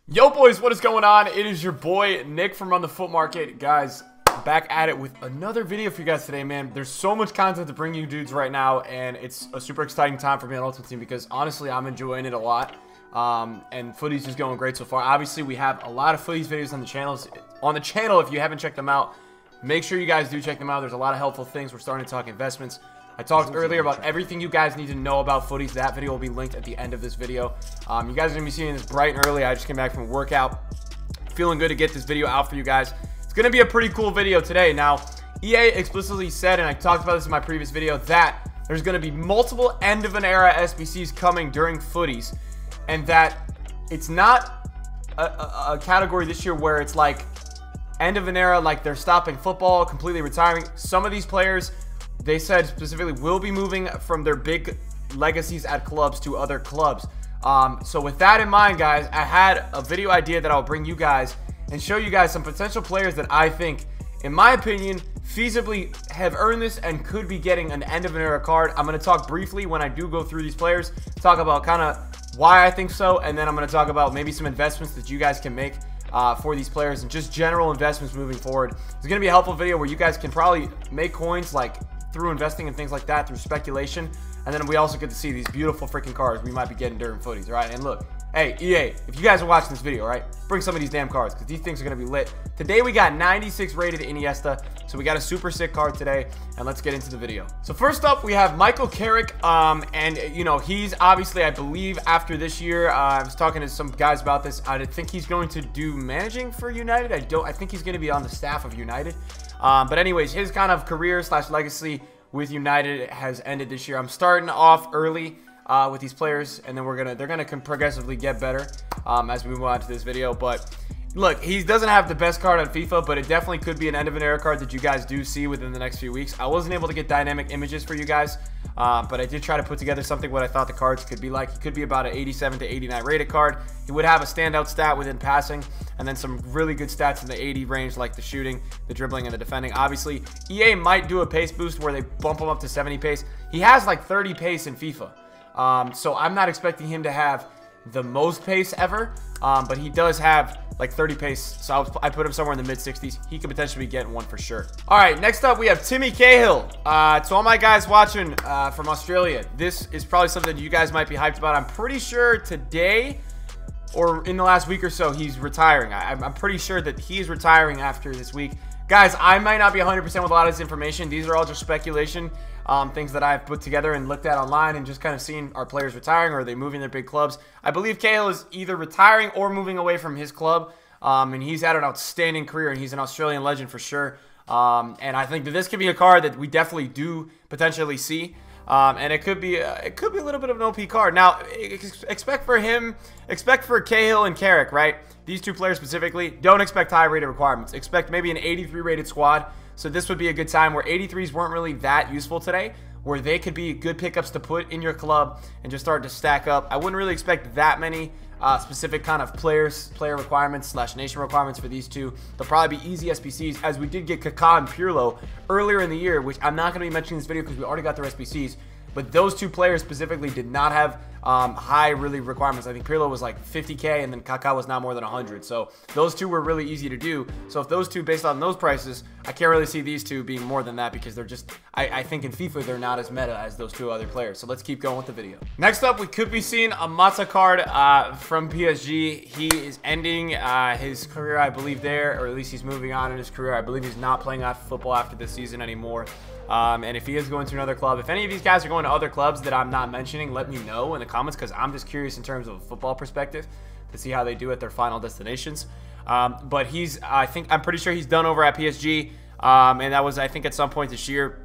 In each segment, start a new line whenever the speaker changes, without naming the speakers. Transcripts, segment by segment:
Yo boys, what is going on? It is your boy Nick from Run the Foot Market. Guys, back at it with another video for you guys today, man. There's so much content to bring you dudes right now, and it's a super exciting time for me on Ultimate Team because honestly I'm enjoying it a lot. And Futties is going great so far. Obviously we have a lot of Futties videos on the channel. If you haven't checked them out, make sure you guys do check them out. There's a lot of helpful things. We're starting to talk investments. I talked earlier about everything you guys need to know about Futties. That video will be linked at the end of this video. You guys are going to be seeing this bright and early. I just came back from a workout. Feeling good to get this video out for you guys. It's going to be a pretty cool video today. Now, EA explicitly said, and I talked about this in my previous video, that there's going to be multiple end of an era SBCs coming during Futties. And that it's not a category this year where it's like end of an era, like they're stopping football, completely retiring. Some of these players, they said specifically, will be moving from their big legacies at clubs to other clubs. So with that in mind, guys, I had a video idea that I'll bring you guys and show you guys some potential players that I think, in my opinion, feasibly have earned this and could be getting an end of an era card. I'm going to talk briefly when I do go through these players, talk about kind of why I think so, and then I'm going to talk about maybe some investments that you guys can make for these players and just general investments moving forward. It's going to be a helpful video where you guys can probably make coins like through investing and things like that, through speculation. And then we also get to see these beautiful freaking cards we might be getting during Futties, right? And look, hey, EA, if you guys are watching this video, right, bring some of these damn cards because these things are going to be lit. Today we got 96 rated Iniesta, so we got a super sick card today, and let's get into the video. So first up, we have Michael Carrick, and you know, he's obviously, I believe, after this year, I was talking to some guys about this, I think he's going to do managing for United. I think he's going to be on the staff of United. But anyways, his kind of career / legacy with United has ended this year. I'm starting off early with these players, and then they're gonna progressively get better as we move on to this video. But look, he doesn't have the best card on FIFA, but it definitely could be an end of an era card that you guys do see within the next few weeks. I wasn't able to get dynamic images for you guys, but I did try to put together something what I thought the cards could be like. He could be about an 87 to 89 rated card. He would have a standout stat within passing, and then some really good stats in the 80 range, like the shooting, the dribbling, and the defending. Obviously, EA might do a pace boost where they bump him up to 70 pace. He has like 30 pace in FIFA, so I'm not expecting him to have the most pace ever, but he does have like 30 pace, so I put him somewhere in the mid 60s. He could potentially be getting one for sure. All right, next up we have Timmy Cahill. To all my guys watching from Australia, this is probably something you guys might be hyped about. I'm pretty sure today or in the last week or so he's retiring. I'm pretty sure that he's retiring after this week. Guys, I might not be 100% with a lot of this information. These are all just speculation, things that I've put together and looked at online and just kind of seen, are players retiring or are they moving their big clubs? I believe Cahill is either retiring or moving away from his club, and he's had an outstanding career, and he's an Australian legend for sure. And I think that this could be a card that we definitely do potentially see. And it could be a little bit of an OP card. Now, expect for Cahill and Carrick, right? These two players specifically, don't expect high rated requirements. Expect maybe an 83 rated squad. So this would be a good time where 83s weren't really that useful today, where they could be good pickups to put in your club and just start to stack up. I wouldn't really expect that many specific kind of player requirements / nation requirements for these two. They'll probably be easy SBCs, as we did get Kaká and Pirlo earlier in the year, which I'm not going to be mentioning in this video because we already got their SBCs. But those two players specifically did not have high really requirements. I think Pirlo was like 50K and then Kaká was not more than 100. So those two were really easy to do. So if those two, based on those prices, I can't really see these two being more than that because they're just, I think in FIFA they're not as meta as those two other players. So let's keep going with the video. Next up, we could be seeing a Motta card from PSG. He is ending his career, I believe, there, or at least he's moving on in his career. I believe he's not playing football after this season anymore. And if he is going to another club, if any of these guys are going to other clubs that I'm not mentioning, let me know in the comments because I'm just curious in terms of a football perspective to see how they do at their final destinations. But I'm pretty sure he's done over at PSG, and that was, I think, at some point this year.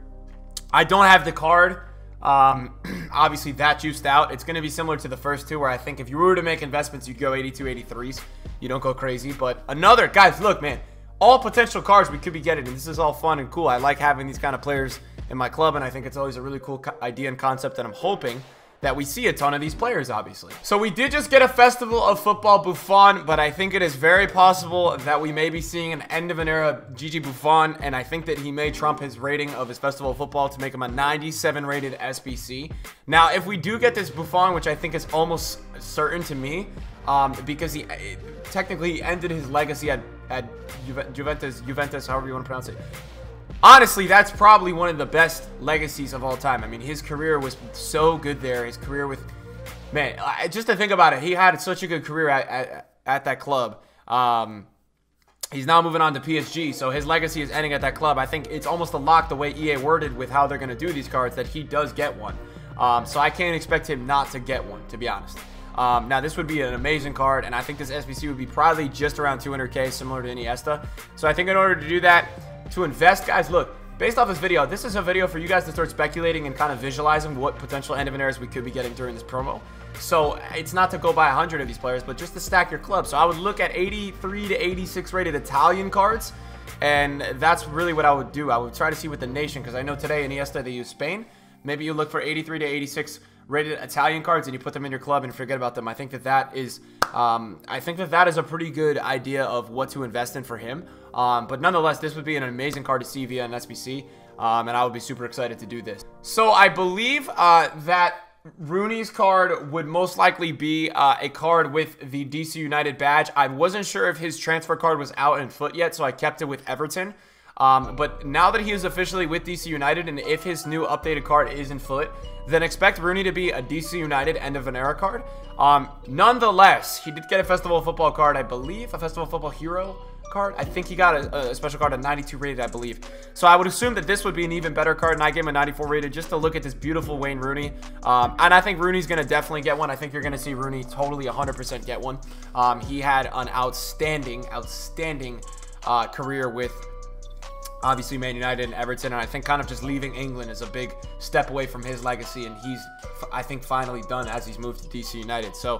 I don't have the card, obviously that juiced out. It's going to be similar to the first two where I think if you were to make investments, you'd go 82, 83s. You don't go crazy, but guys, look, man. All potential cards we could be getting, and this is all fun and cool. I like having these kind of players in my club, and I think it's always a really cool idea and concept, and I'm hoping that we see a ton of these players, obviously. So we did just get a Festival of Football Buffon, but I think it is very possible that we may be seeing an end of an era Gigi Buffon, and I think that he may trump his rating of his Festival of Football to make him a 97 rated SBC. Now, if we do get this Buffon, which I think is almost certain to me, because he technically ended his legacy at Juventus, however you want to pronounce it. Honestly, that's probably one of the best legacies of all time. I mean, his career was so good there. His career with, man, just to think about it, he had such a good career at that club. He's now moving on to PSG, so his legacy is ending at that club. I think it's almost a lock the way EA worded with how they're going to do these cards that he does get one. So I can't expect him not to get one, to be honest. Now, this would be an amazing card, and I think this SBC would be probably just around 200K, similar to Iniesta. So I think in order to do that, to invest, guys, look, based off this video, this is a video for you guys to start speculating and kind of visualizing what potential end of an eras we could be getting during this promo. So it's not to go buy 100 of these players, but just to stack your club. So I would look at 83 to 86 rated Italian cards, and that's really what I would do. I would try to see with the nation, because I know today Iniesta, they use Spain. Maybe you look for 83 to 86 rated Italian cards and you put them in your club and forget about them. I think that is a pretty good idea of what to invest in for him. But nonetheless, this would be an amazing card to see via an SBC, and I would be super excited to do this. So I believe that Rooney's card would most likely be a card with the DC United badge. I wasn't sure if his transfer card was out in foot yet, so I kept it with Everton. But now that he is officially with DC United, and if his new updated card is in foot, then expect Rooney to be a DC United end of an era card. Nonetheless, he did get a Festival of Football card, I believe, a Festival of Football Hero card. I think he got a special card, a 92 rated, I believe. So I would assume that this would be an even better card, and I gave him a 94 rated just to look at this beautiful Wayne Rooney. And I think Rooney's going to definitely get one. I think you're going to see Rooney totally 100% get one. He had an outstanding career with obviously Man United and Everton, and I think kind of just leaving England is a big step away from his legacy, and he's, I think, finally done as he's moved to DC United. So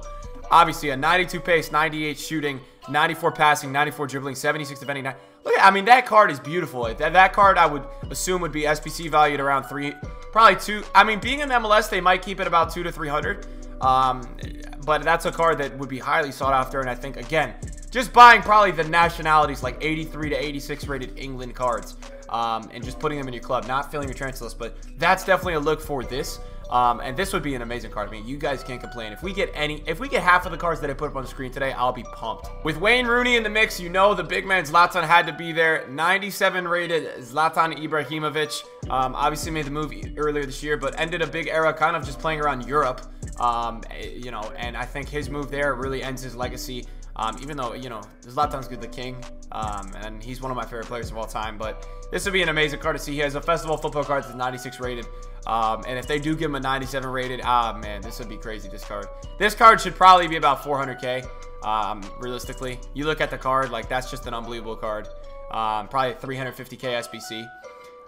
obviously a 92 pace, 98 shooting, 94 passing, 94 dribbling, 76 defending. Look, I mean, that card is beautiful. That card I would assume would be SBC valued around probably 2. I mean, being in MLS, they might keep it about 200 to 300. But that's a card that would be highly sought after, and I think, again, just buying probably the nationalities, like 83 to 86 rated England cards, and just putting them in your club, not filling your transfer list. But that's definitely a look for this. And this would be an amazing card. I mean, you guys can't complain. If we get half of the cards that I put up on the screen today, I'll be pumped. With Wayne Rooney in the mix, you know the big man Zlatan had to be there. 97 rated Zlatan Ibrahimovic. Obviously made the move earlier this year, but ended a big era kind of just playing around Europe. You know, and I think his move there really ends his legacy. Even though, you know, Zlatan's good, the king, and he's one of my favorite players of all time. But this would be an amazing card to see. He has a Festival of Football card that's 96 rated. And if they do give him a 97 rated, man, this would be crazy, this card. This card should probably be about 400K, realistically. You look at the card, like, that's just an unbelievable card. Probably 350K SBC.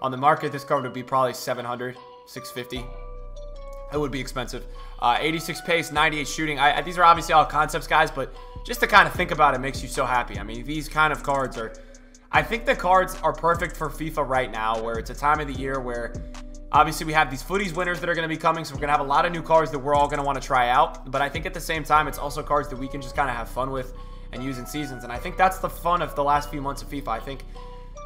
On the market, this card would be probably 700, 650. It would be expensive. 86 pace, 98 shooting. These are obviously all concepts, guys, but just to kind of think about it makes you so happy. I mean, these kind of cards are... I think the cards are perfect for FIFA right now, where it's a time of the year where... Obviously, we have these Futties winners that are going to be coming, so we're going to have a lot of new cards that we're all going to want to try out. But I think at the same time, it's also cards that we can just kind of have fun with and use in seasons. And I think that's the fun of the last few months of FIFA. I think,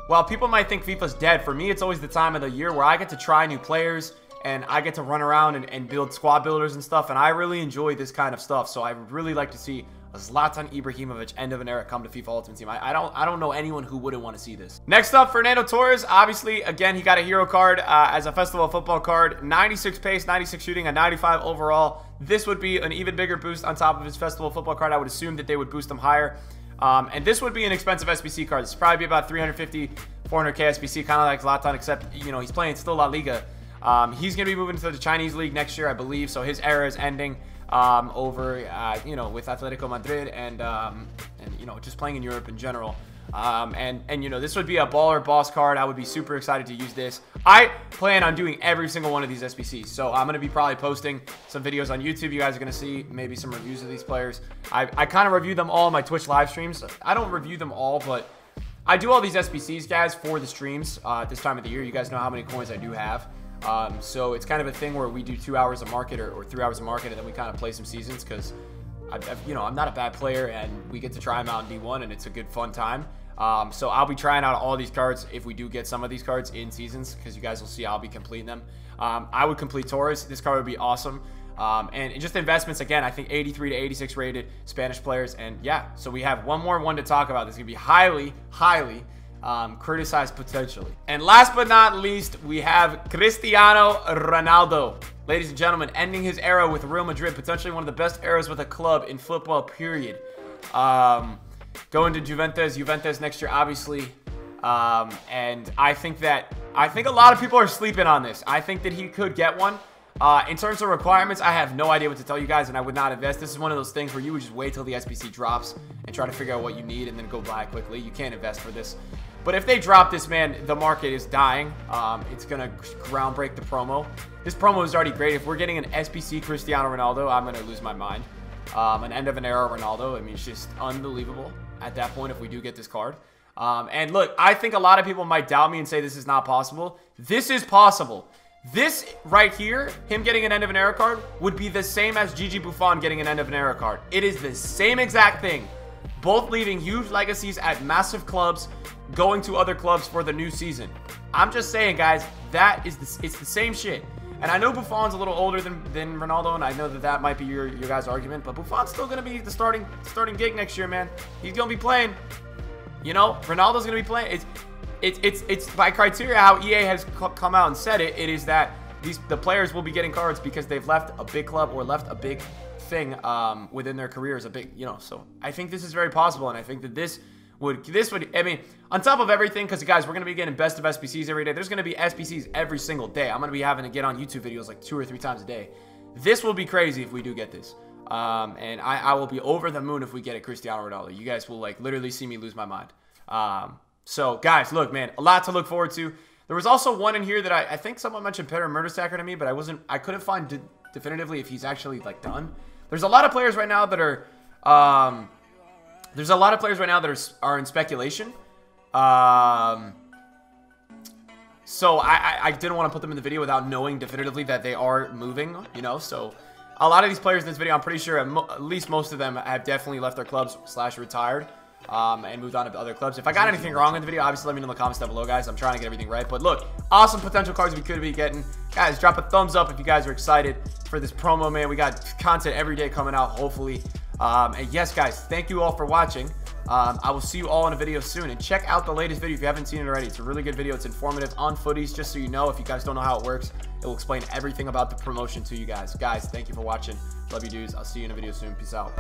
while people might think FIFA's dead, for me, it's always the time of the year where I get to try new players, and I get to run around and build squad builders and stuff, and I really enjoy this kind of stuff. So I would really like to see a Zlatan Ibrahimovic end of an era come to FIFA Ultimate Team. I don't know anyone who wouldn't want to see this. Next up, Fernando Torres. Obviously, again, he got a hero card as a Festival of Football card. 96 pace, 96 shooting, a 95 overall. This would be an even bigger boost on top of his Festival of Football card. I would assume that they would boost him higher. And this would be an expensive SBC card. This would probably be about 350, 400K SBC, kind of like Zlatan, except, you know, he's playing still La Liga. He's going to be moving to the Chinese League next year, I believe, so his era is ending over, you know, with Atletico Madrid and you know, just playing in Europe in general. And you know, this would be a baller boss card. I would be super excited to use this. I plan on doing every single one of these SBCs, so I'm going to be probably posting some videos on YouTube. You guys are going to see maybe some reviews of these players. I kind of review them all on my Twitch live streams. I don't review them all, but I do all these SBCs, guys, for the streams at this time of the year. You guys know how many coins I do have. So it's kind of a thing where we do 2 hours of market or 3 hours of market, and then we kind of play some seasons, because you know, I'm not a bad player, and we get to try them out in D1, and it's a good fun time. So I'll be trying out all these cards if we do get some of these cards in seasons, because you guys will see I'll be completing them. I would complete Torres. This card would be awesome. And just investments, again, I think 83 to 86 rated Spanish players. And yeah, so we have one more one to talk about. This is going to be highly, highly criticized potentially. And last but not least, we have Cristiano Ronaldo. Ladies and gentlemen, ending his era with Real Madrid, potentially one of the best eras with a club in football, period. Going to Juventus next year, obviously. And I think a lot of people are sleeping on this. I think that he could get one. In terms of requirements, I have no idea what to tell you guys, and I would not invest. This is one of those things where you would just wait till the SBC drops and try to figure out what you need and then go buy quickly. You can't invest for this. But if they drop this, man, the market is dying. It's going to ground break the promo. This promo is already great. If we're getting an SBC Cristiano Ronaldo, I'm going to lose my mind. An end of an era Ronaldo. I mean, it's just unbelievable at that point if we do get this card. And look, I think a lot of people might doubt me and say this is not possible. This is possible. This right here, him getting an end of an era card, would be the same as Gianluigi Buffon getting an end of an era card. It is the same exact thing. Both leaving huge legacies at massive clubs, going to other clubs for the new season. I'm just saying, guys, it's the same shit. And I know Buffon's a little older than Ronaldo, and I know that might be your guys' argument, but Buffon's still going to be the starting gig next year, man. He's going to be playing. You know, Ronaldo's going to be playing. It's by criteria how EA has come out and said it. It is that the players will be getting cards because they've left a big club or left a big thing within their careers. So I think this is very possible, and I think that this would, I mean, on top of everything, because guys, we're going to be getting best of SBCs every day. There's going to be SBCs every single day. I'm going to be having to get on YouTube videos like 2 or 3 times a day. This will be crazy if we do get this. And I will be over the moon if we get a Cristiano Ronaldo. You guys will like literally see me lose my mind. So guys, look, man, a lot to look forward to. There was also one in here that I think someone mentioned Peter Murderstacker to me, but I couldn't find definitively if he's actually like done. There's a lot of players right now that are are in speculation. So I didn't want to put them in the video without knowing definitively that they are moving, you know. So a lot of these players in this video, I'm pretty sure at least most of them have definitely left their clubs / retired. And moved on to other clubs. If I got anything wrong in the video, obviously let me know in the comments down below, guys. I'm trying to get everything right. But look, awesome potential cards we could be getting. Guys, drop a thumbs up if you guys are excited for this promo, man. We got content every day coming out, hopefully. And yes, guys, thank you all for watching. I will see you all in a video soon. And check out the latest video if you haven't seen it already. It's a really good video. It's informative on Futties, just so you know. If you guys don't know how it works, it will explain everything about the promotion to you guys. Guys, thank you for watching. Love you, dudes. I'll see you in a video soon. Peace out.